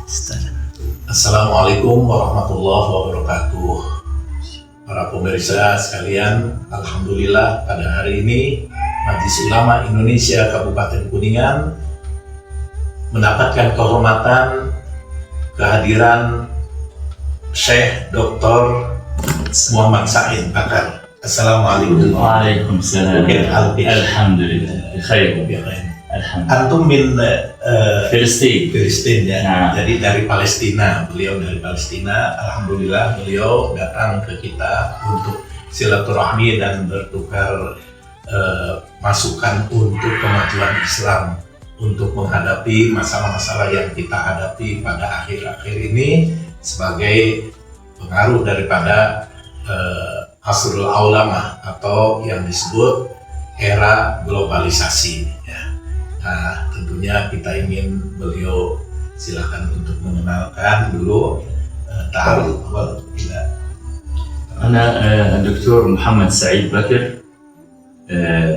Assalamualaikum warahmatullahi wabarakatuh. Para pemirsa sekalian, alhamdulillah pada hari ini Majelis Ulama Indonesia Kabupaten Kuningan mendapatkan kehormatan kehadiran Syekh Dr. Muhammad Said Bakar. Assalamualaikum. Waalaikumsalam. Alhamdulillah. Khair. Antum min Filistin ya. Nah. Jadi dari Palestina, beliau dari Palestina. Alhamdulillah beliau datang ke kita untuk silaturahmi dan bertukar masukan untuk kemajuan Islam, untuk menghadapi masalah-masalah yang kita hadapi pada akhir-akhir ini sebagai pengaruh daripada Asrul Aulama atau yang disebut era globalisasi. Ya. Nah, tentunya kita ingin beliau silakan untuk mengenalkan dulu ta'aruf awal ila. أنا الدكتور محمد سعيد بكر،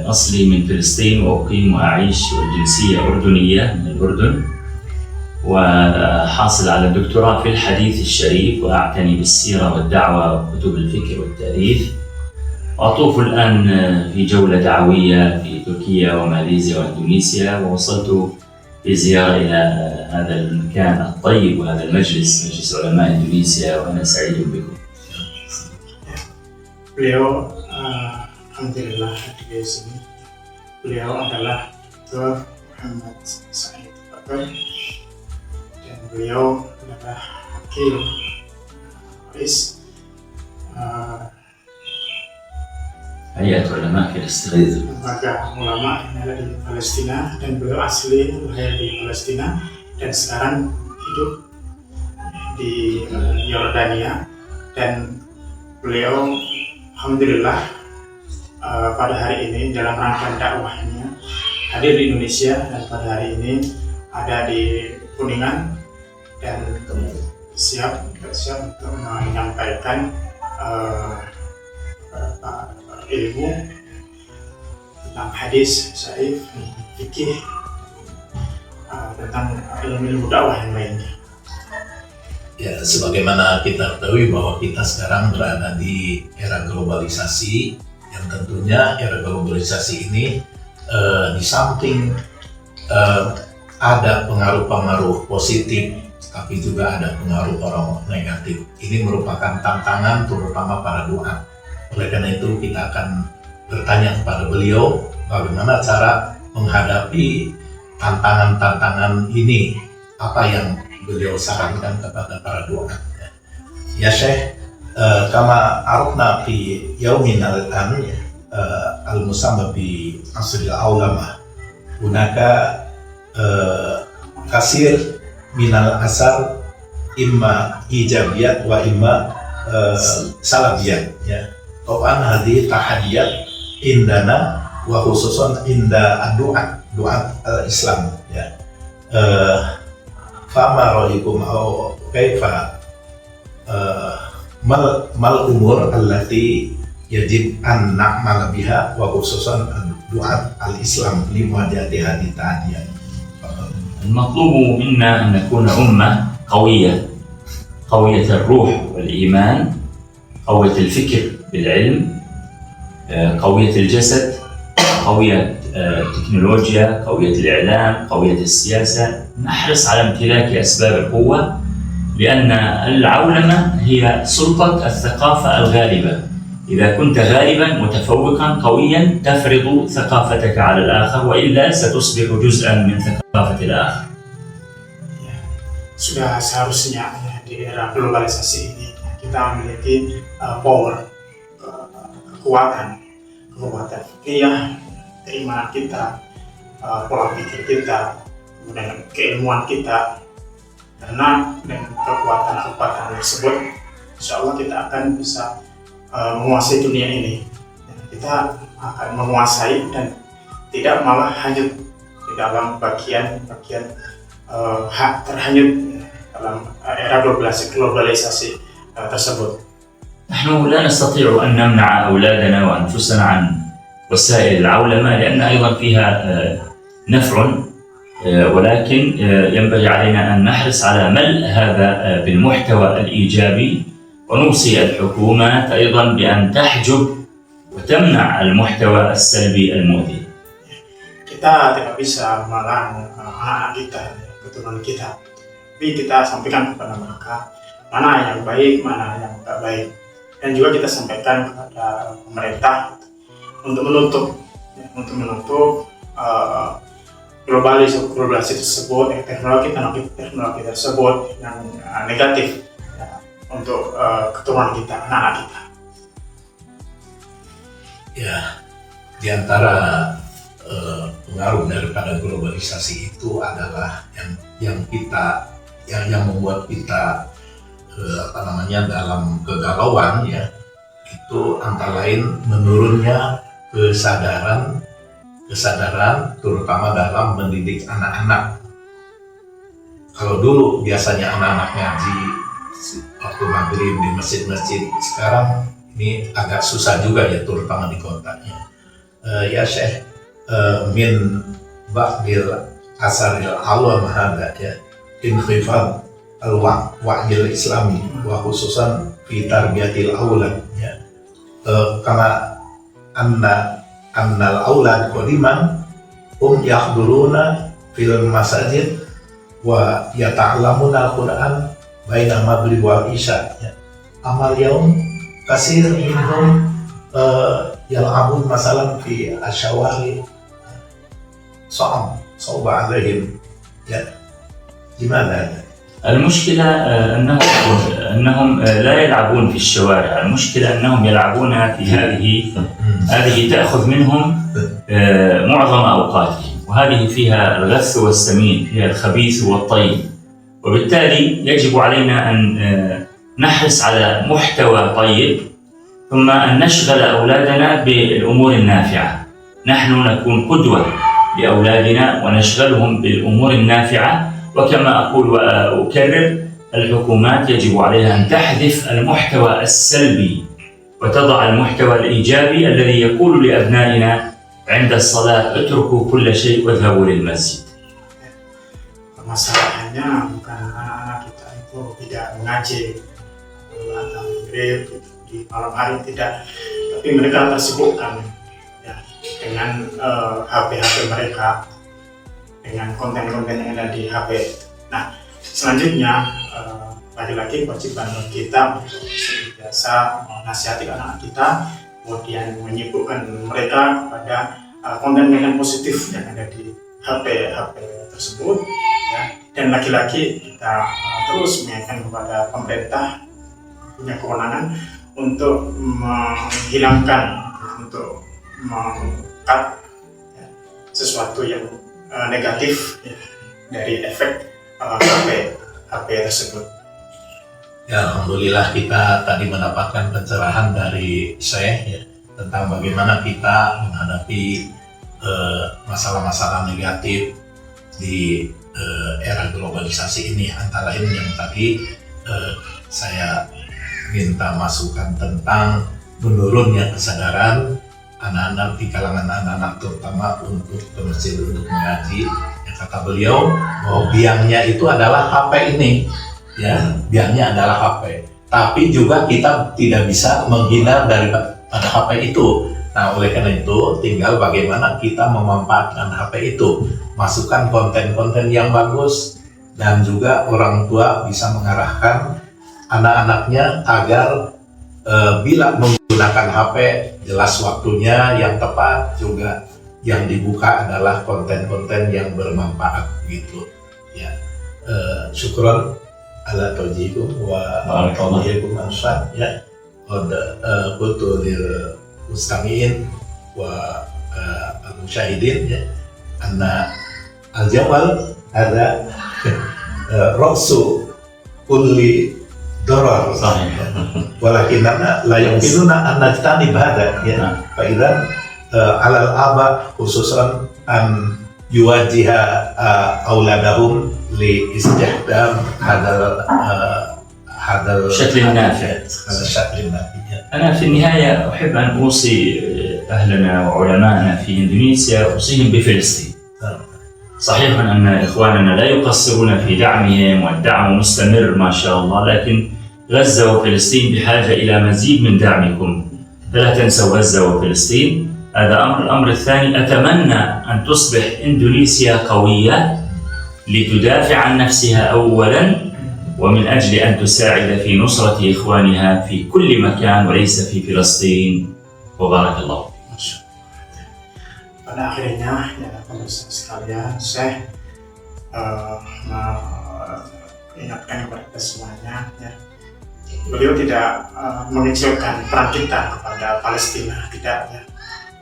أصلي من فلسطين وأقيم وأعيش والجنسية أردنية من الأردن، وحاصل على الدكتوراه في الحديث الشريف، وأعتني بالسيرة والدعوة وكتب الفكر والتاريخ، وأطوف الآن في جولة دعوية في تركيا وماليزيا وإندونيسيا، ووصلت بزيارة إلى هذا المكان الطيب وهذا المجلس، مجلس علماء إندونيسيا، وأنا سعيد بكم. Beliau alhamdulillah hadir di sini. Beliau adalah Dr. Muhammad Said Bakar dan beliau adalah wakil rais هيئة علماء فلسطين. lembaga ulama yang ada di Palestina, dan beliau asli lahir di Palestina dan sekarang hidup di Yordania, dan beliau alhamdulillah pada hari ini dalam rangka dakwahnya hadir di Indonesia, dan pada hari ini ada di Kuningan dan siap untuk menyampaikan ilmu tentang hadis, syarif, fikih, tentang ilmu dakwah yang lainnya. Ya, sebagaimana kita ketahui bahwa kita sekarang berada di era globalisasi, yang tentunya era globalisasi ini di samping ada pengaruh-pengaruh positif, tapi juga ada pengaruh-pengaruh negatif. Ini merupakan tantangan terutama para duat. Oleh karena itu kita akan bertanya kepada beliau bagaimana cara menghadapi tantangan-tantangan ini, apa yang beliau sarankan kepada para duat. Ya Syekh, kama arafna fi yaumina al-an al-musamma bi Asrul Aulama, hunaka kasir minal asar imma ijabiyat wa imma salabiyat, ya. Taban hadhihi tahadiyat indana wa khususan inda du'at al-Islam, ya. Fama ra'aykum aw kaifa mal umur allati yajib an na'mal biha wa khususan du'at al-Islam li muwajahati hadhihi tahadiyat. المطلوب منا أن نكون أمة قوية، قوية الروح والإيمان، قوية الفكر بالعلم، قوية الجسد، قوية التكنولوجيا، قوية الإعلام، قوية السياسة. نحرص على امتلاك أسباب القوة، لأن العولمة هي سلطة الثقافة الغالبة. إذا كنت غالبا متفوقا قويا تفرض ثقافتك على الآخر، وإلا ستصبح جزءا من ثقافة الآخر. Sudah seharusnya ya, di era globalisasi ini kita memiliki power, kekuatan fikih, keimanan kita, pola pikir kita, kemudian keilmuan kita. Karena dengan kekuatan tersebut, insya Allah kita akan bisa menguasai dunia ini. Kita akan menguasai dan tidak malah hanyut di dalam bagian hak terhanyut dalam era globalisasi tersebut. نحن لا نستطيع أن نمنع أولادنا وأنفسنا عن وسائل العولمة، لأن أيضا فيها نفع ولكن ينبغي علينا أن نحرص على ملء هذا بالمحتوى الإيجابي، ونوصي الحكومات أيضا بأن تحجب وتمنع المحتوى السلبي المؤذي. Kita tidak bisa melarang anak-anak kita, keturunan kita, tapi kita sampaikan kepada mereka mana yang baik, mana yang tidak baik, dan juga kita sampaikan kepada pemerintah untuk menutup globalisasi tersebut, teknologi tersebut yang negatif ya, untuk keturunan kita, anak-anak kita. Ya, di antara pengaruh daripada globalisasi itu adalah yang membuat kita dalam kegalauan ya, itu antara lain menurunnya kesadaran terutama dalam mendidik anak-anak. Kalau dulu biasanya anak-anak ngaji waktu maghrib di masjid-masjid, sekarang ini agak susah juga ya, terutama di kotanya. Ya Syekh, min ba'dil asaril awam hada ya, inkhifad al-wa'yil islami wa khususan fi tarbiyatil aulad ya, kama annal aulad qadiman yahduruna fil masajid wa yata'allamuna al-Qur'an baina maghrib wal isya ya. Amal yaum kasir minhum yal'abun masalan fi asyawari صعب عليهم ya. Gimana? المشكلة أنهم لا يلعبون في الشوارع، المشكلة أنهم يلعبون في هذه تأخذ منهم معظم أوقاتهم، وهذه فيها الغث والسمين، فيها الخبيث والطيب، وبالتالي يجب علينا أن نحرص على محتوى طيب، ثم أن نشغل أولادنا بالأمور النافعة. نحن نكون قدوة لأولادنا ونشغلهم بالأمور النافعة، وكما أقول وأكرر، الحكومات يجب عليها أن تحذف المحتوى السلبي وتضع المحتوى الإيجابي الذي يقول لأبنائنا عند الصلاة اتركوا كل شيء واذهبوا للمسجد. Masalahnya bukan anak-anak kita itu tidak mengaji atau maghrib di malam hari, tidak, tapi mereka tersibukkan ya, dengan HP mereka, dengan konten-konten yang ada di HP. Nah, selanjutnya lagi-lagi kewajiban kita untuk senantiasa menasihati anak kita, kemudian menyibukkan mereka kepada konten-konten positif yang ada di HP tersebut ya. Dan lagi-lagi kita terus mengingatkan kepada pemerintah punya kewenangan untuk menghilangkan, untuk mengkat ya, sesuatu yang negatif ya, dari efek HP tersebut. Ya, alhamdulillah kita tadi mendapatkan pencerahan dari Syekh ya, tentang bagaimana kita menghadapi masalah-masalah negatif di era globalisasi ini. Antara lain yang tadi saya minta masukan tentang menurunnya kesadaran anak-anak di kalangan anak-anak, terutama untuk ke masjid untuk mengaji. Yang kata beliau bahwa biangnya itu adalah HP ini ya, biangnya adalah HP, tapi juga kita tidak bisa menghindar daripada HP itu. Nah, oleh karena itu tinggal bagaimana kita memanfaatkan HP itu, masukkan konten-konten yang bagus, dan juga orang tua bisa mengarahkan anak-anaknya agar bila menggunakan HP jelas waktunya yang tepat, juga yang dibuka adalah konten-konten yang bermanfaat gitu ya. Syukron ala tawjikum wa tawjikum ansad ya. Qultu lil mustami'in wa al-musyahidin ya, anna al-jawal ada rasu kulli darar walakinna la yumkinuna an najtanib hada ya. Fa idzan alal aba khususan an yuwajjiha auladahum li istihdam hadal الشكل النافع. هذا الشكل النافع. أنا في النهاية أحب أن أوصي أهلنا وعلمائنا في إندونيسيا، أوصيهم بفلسطين. صحيح أن إخواننا لا يقصرون في دعمهم والدعم مستمر ما شاء الله، لكن غزة وفلسطين بحاجة إلى مزيد من دعمكم، فلا تنسوا غزة وفلسطين. هذا أمر. الأمر الثاني، أتمنى أن تصبح إندونيسيا قوية لتدافع عن نفسها أولا، ومن أجل أن تساعد في نصرة إخوانها في كل مكان وليس في فلسطين. وبارك الله. Pada akhirnya, ya pemirsa sekalian, saya mengingatkan kepada kita semuanya, ya, beliau tidak mengecilkan peran kita kepada Palestina, tidak, ya.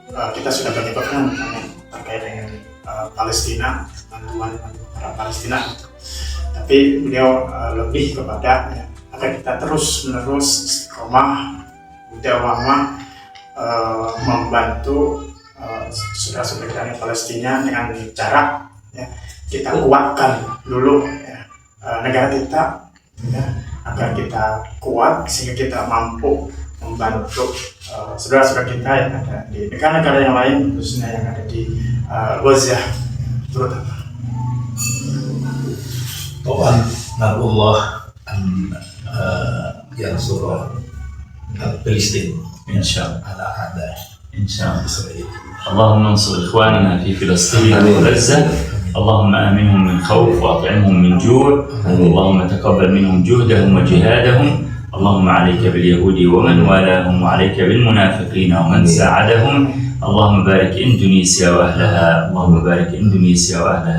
Kita sudah banyak berperan terkait dengan Palestina, bantuan kepada Palestina, tapi beliau lebih kepada, ya, agar kita terus-menerus istiqomah, mudawamah, membantu saudara-saudara kita di Palestina dengan cara, ya, kita kuatkan dulu, ya, negara kita, ya, agar kita kuat sehingga kita mampu membantu saudara-saudara kita yang ada di negara-negara yang lain, khususnya yang ada di Gaza terutama. طبعا ندعو الله أن ينصر فلسطين إن شاء الله. على أعداء إن شاء الله. إسرائيل. اللهم انصر إخواننا في فلسطين وغزة، اللهم آمنهم من خوف وأطعمهم من جوع، اللهم تقبل منهم جهدهم وجهادهم، اللهم عليك باليهود ومن والاهم، وعليك بالمنافقين ومن ساعدهم، اللهم بارك إندونيسيا وأهلها، اللهم بارك إندونيسيا وأهلها.